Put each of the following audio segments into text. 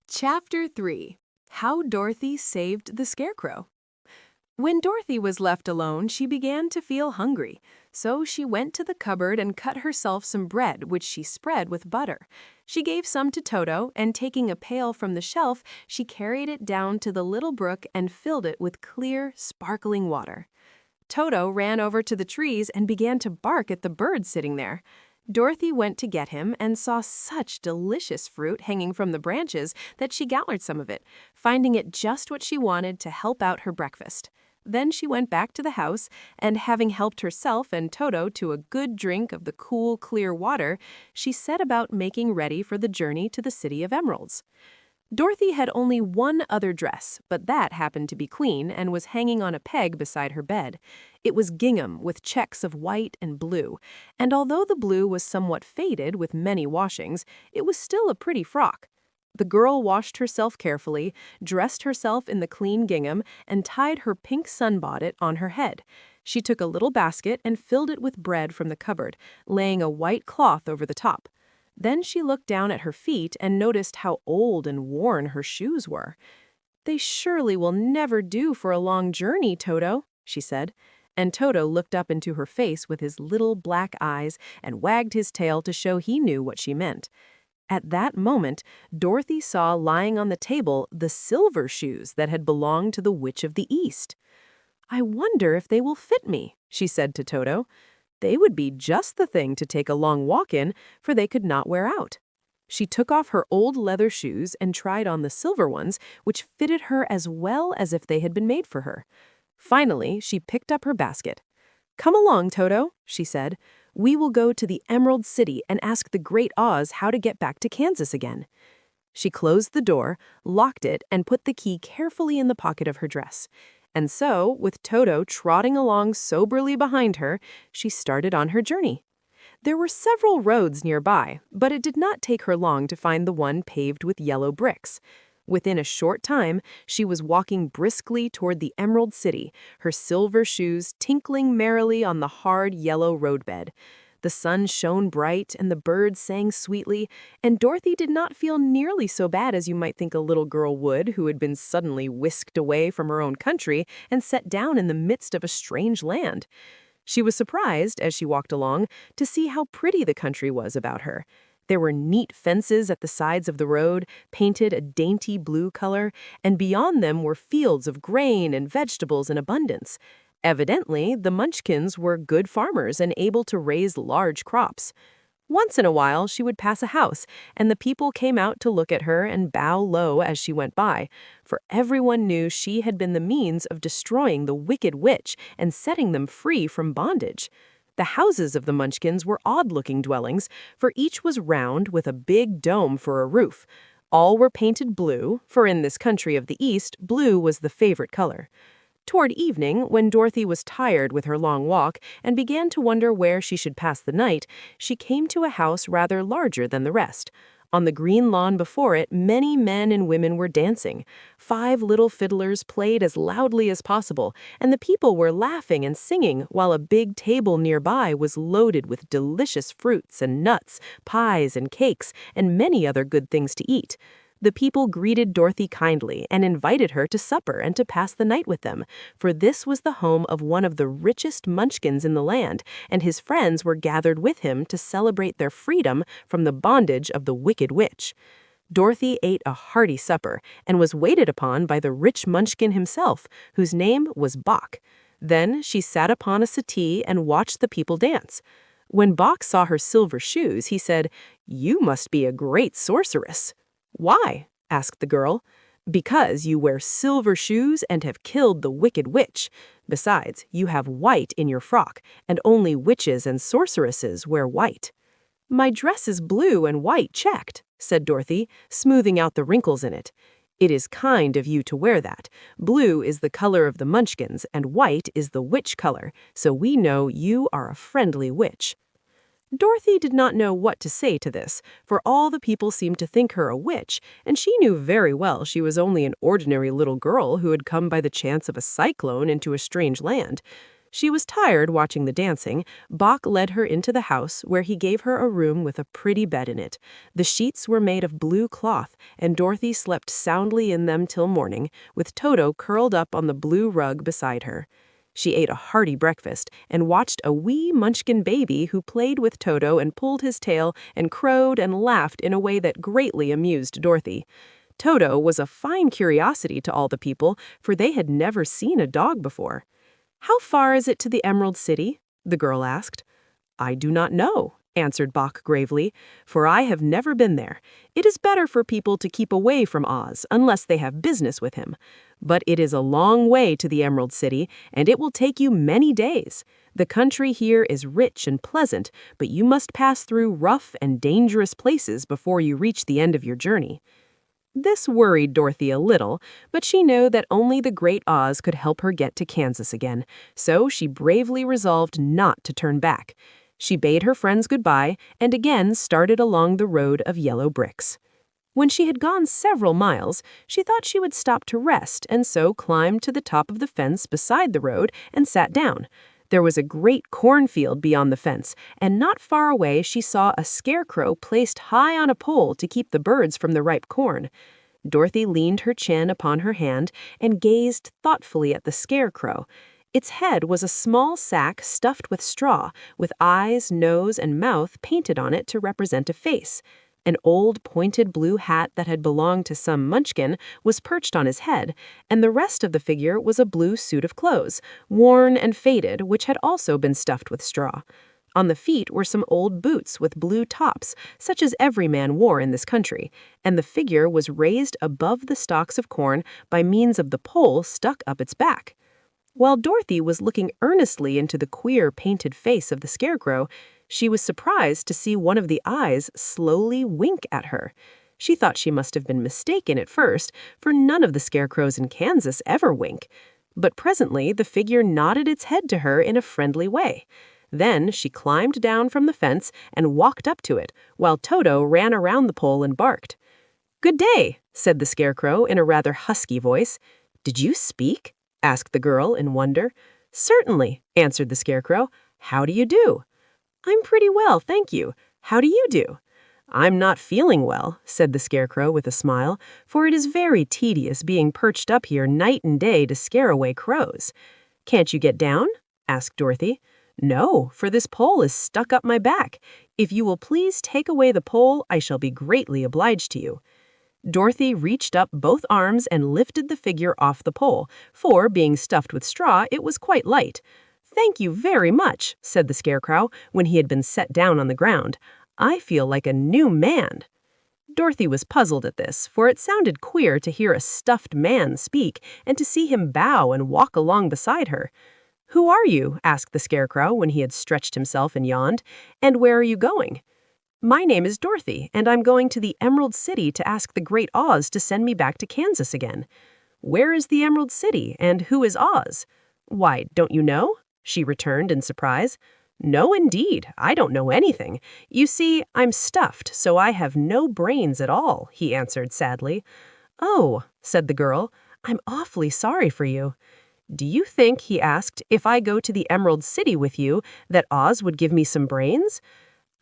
Chapter 3. How Dorothy Saved the Scarecrow. When Dorothy was left alone, she began to feel hungry, so she went to the cupboard and cut herself some bread, which she spread with butter. She gave some to Toto, and taking a pail from the shelf, she carried it down to the little brook and filled it with clear, sparkling water. Toto ran over to the trees and began to bark at the bird sitting there. Dorothy went to get him and saw such delicious fruit hanging from the branches that she gathered some of it, finding it just what she wanted to help out her breakfast. Then she went back to the house, and having helped herself and Toto to a good drink of the cool, clear water, she set about making ready for the journey to the City of Emeralds. Dorothy had only one other dress, but that happened to be clean and was hanging on a peg beside her bed. It was gingham with checks of white and blue, and although the blue was somewhat faded with many washings, it was still a pretty frock. The girl washed herself carefully, dressed herself in the clean gingham, and tied her pink sunbonnet on her head. She took a little basket and filled it with bread from the cupboard, laying a white cloth over the top. Then she looked down at her feet and noticed how old and worn her shoes were. "They surely will never do for a long journey, Toto," she said. And Toto looked up into her face with his little black eyes and wagged his tail to show he knew what she meant. At that moment, Dorothy saw lying on the table the silver shoes that had belonged to the Witch of the East. "I wonder if they will fit me," she said to Toto. "They would be just the thing to take a long walk in, for they could not wear out." She took off her old leather shoes and tried on the silver ones, which fitted her as well as if they had been made for her. Finally, she picked up her basket. "Come along, Toto," she said. "We will go to the Emerald City and ask the Great Oz how to get back to Kansas again." She closed the door, locked it, and put the key carefully in the pocket of her dress. And so, with Toto trotting along soberly behind her, she started on her journey. There were several roads nearby, but it did not take her long to find the one paved with yellow bricks. Within a short time, she was walking briskly toward the Emerald City, her silver shoes tinkling merrily on the hard yellow roadbed. The sun shone bright and the birds sang sweetly, and Dorothy did not feel nearly so bad as you might think a little girl would who had been suddenly whisked away from her own country and set down in the midst of a strange land. She was surprised, as she walked along, to see how pretty the country was about her. There were neat fences at the sides of the road, painted a dainty blue color, and beyond them were fields of grain and vegetables in abundance. Evidently, the Munchkins were good farmers and able to raise large crops. Once in a while, she would pass a house, and the people came out to look at her and bow low as she went by, for everyone knew she had been the means of destroying the wicked witch and setting them free from bondage. The houses of the Munchkins were odd-looking dwellings, for each was round with a big dome for a roof. All were painted blue, for in this country of the East, blue was the favorite color. Toward evening, when Dorothy was tired with her long walk and began to wonder where she should pass the night, she came to a house rather larger than the rest. On the green lawn before it, many men and women were dancing. 5 little fiddlers played as loudly as possible, and the people were laughing and singing while a big table nearby was loaded with delicious fruits and nuts, pies and cakes, and many other good things to eat. The people greeted Dorothy kindly and invited her to supper and to pass the night with them, for this was the home of one of the richest Munchkins in the land, and his friends were gathered with him to celebrate their freedom from the bondage of the Wicked Witch. Dorothy ate a hearty supper and was waited upon by the rich Munchkin himself, whose name was Bok. Then she sat upon a settee and watched the people dance. When Bok saw her silver shoes, he said, "You must be a great sorceress." "Why?" asked the girl. "Because you wear silver shoes and have killed the Wicked Witch. Besides, you have white in your frock, and only witches and sorceresses wear white." "My dress is blue and white checked," said Dorothy, smoothing out the wrinkles in it. "It is kind of you to wear that. Blue is the color of the Munchkins, and white is the witch color, so we know you are a friendly witch." Dorothy did not know what to say to this, for all the people seemed to think her a witch, and she knew very well she was only an ordinary little girl who had come by the chance of a cyclone into a strange land. She was tired watching the dancing. Bach led her into the house, where he gave her a room with a pretty bed in it. The sheets were made of blue cloth, and Dorothy slept soundly in them till morning, with Toto curled up on the blue rug beside her. She ate a hearty breakfast and watched a wee Munchkin baby who played with Toto and pulled his tail and crowed and laughed in a way that greatly amused Dorothy. Toto was a fine curiosity to all the people, for they had never seen a dog before. "How far is it to the Emerald City?" the girl asked. "I do not know," answered Bach gravely, "for I have never been there. It is better for people to keep away from Oz, unless they have business with him. But it is a long way to the Emerald City, and it will take you many days. The country here is rich and pleasant, but you must pass through rough and dangerous places before you reach the end of your journey." This worried Dorothy a little, but she knew that only the Great Oz could help her get to Kansas again, so she bravely resolved not to turn back. She bade her friends goodbye and again started along the road of yellow bricks. When she had gone several miles, she thought she would stop to rest and so climbed to the top of the fence beside the road and sat down. There was a great cornfield beyond the fence, and not far away she saw a scarecrow placed high on a pole to keep the birds from the ripe corn. Dorothy leaned her chin upon her hand and gazed thoughtfully at the scarecrow. Its head was a small sack stuffed with straw, with eyes, nose, and mouth painted on it to represent a face. An old pointed blue hat that had belonged to some Munchkin was perched on his head, and the rest of the figure was a blue suit of clothes, worn and faded, which had also been stuffed with straw. On the feet were some old boots with blue tops, such as every man wore in this country, and the figure was raised above the stalks of corn by means of the pole stuck up its back. While Dorothy was looking earnestly into the queer painted face of the scarecrow, she was surprised to see one of the eyes slowly wink at her. She thought she must have been mistaken at first, for none of the scarecrows in Kansas ever wink. But presently the figure nodded its head to her in a friendly way. Then she climbed down from the fence and walked up to it, while Toto ran around the pole and barked. "Good day," said the scarecrow in a rather husky voice. "Did you speak?" asked the girl in wonder. "Certainly," answered the scarecrow. "How do you do?" "I'm pretty well, thank you. How do you do?" "I'm not feeling well," said the scarecrow with a smile, "for it is very tedious being perched up here night and day to scare away crows." "Can't you get down?" asked Dorothy. "No, for this pole is stuck up my back. If you will please take away the pole, I shall be greatly obliged to you." Dorothy reached up both arms and lifted the figure off the pole, for, being stuffed with straw, it was quite light. "Thank you very much," said the scarecrow, when he had been set down on the ground. "I feel like a new man." Dorothy was puzzled at this, for it sounded queer to hear a stuffed man speak and to see him bow and walk along beside her. "Who are you?" asked the scarecrow when he had stretched himself and yawned. "And where are you going?" "My name is Dorothy, and I'm going to the Emerald City to ask the Great Oz to send me back to Kansas again." "Where is the Emerald City, and who is Oz?" "Why, don't you know?" she returned in surprise. "No, indeed, I don't know anything. You see, I'm stuffed, so I have no brains at all," he answered sadly. "Oh," said the girl, "I'm awfully sorry for you." "Do you think," he asked, "if I go to the Emerald City with you, that Oz would give me some brains?"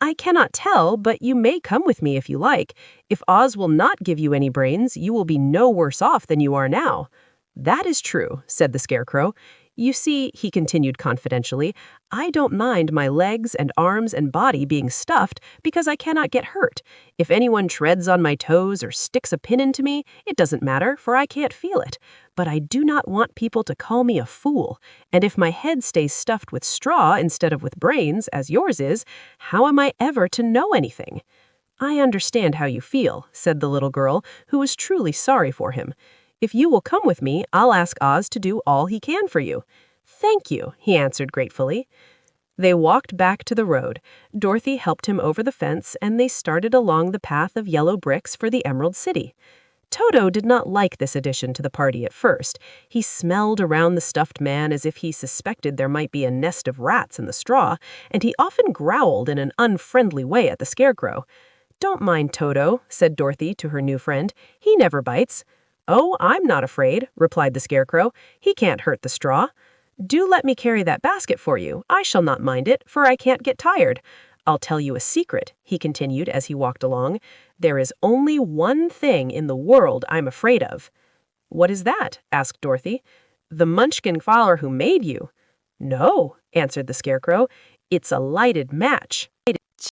"I cannot tell, but you may come with me if you like. If Oz will not give you any brains, you will be no worse off than you are now." "That is true," said the scarecrow. "You see," he continued confidentially, "I don't mind my legs and arms and body being stuffed because I cannot get hurt. If anyone treads on my toes or sticks a pin into me, it doesn't matter, for I can't feel it. But I do not want people to call me a fool. And if my head stays stuffed with straw instead of with brains, as yours is, how am I ever to know anything?" "I understand how you feel," said the little girl, who was truly sorry for him. "If you will come with me, I'll ask Oz to do all he can for you." "Thank you," he answered gratefully. They walked back to the road. Dorothy helped him over the fence, and they started along the path of yellow bricks for the Emerald City. Toto did not like this addition to the party at first. He smelled around the stuffed man as if he suspected there might be a nest of rats in the straw, and he often growled in an unfriendly way at the scarecrow. "Don't mind Toto," said Dorothy to her new friend. "He never bites." "Oh, I'm not afraid," replied the scarecrow. "He can't hurt the straw." Do let me carry that basket for you. I shall not mind it, for I can't get tired. I'll tell you a secret," he continued as he walked along. "There is only one thing in the world I'm afraid of." "What is that?" asked Dorothy. "The Munchkin father who made you." "No," answered the Scarecrow. "It's a lighted match."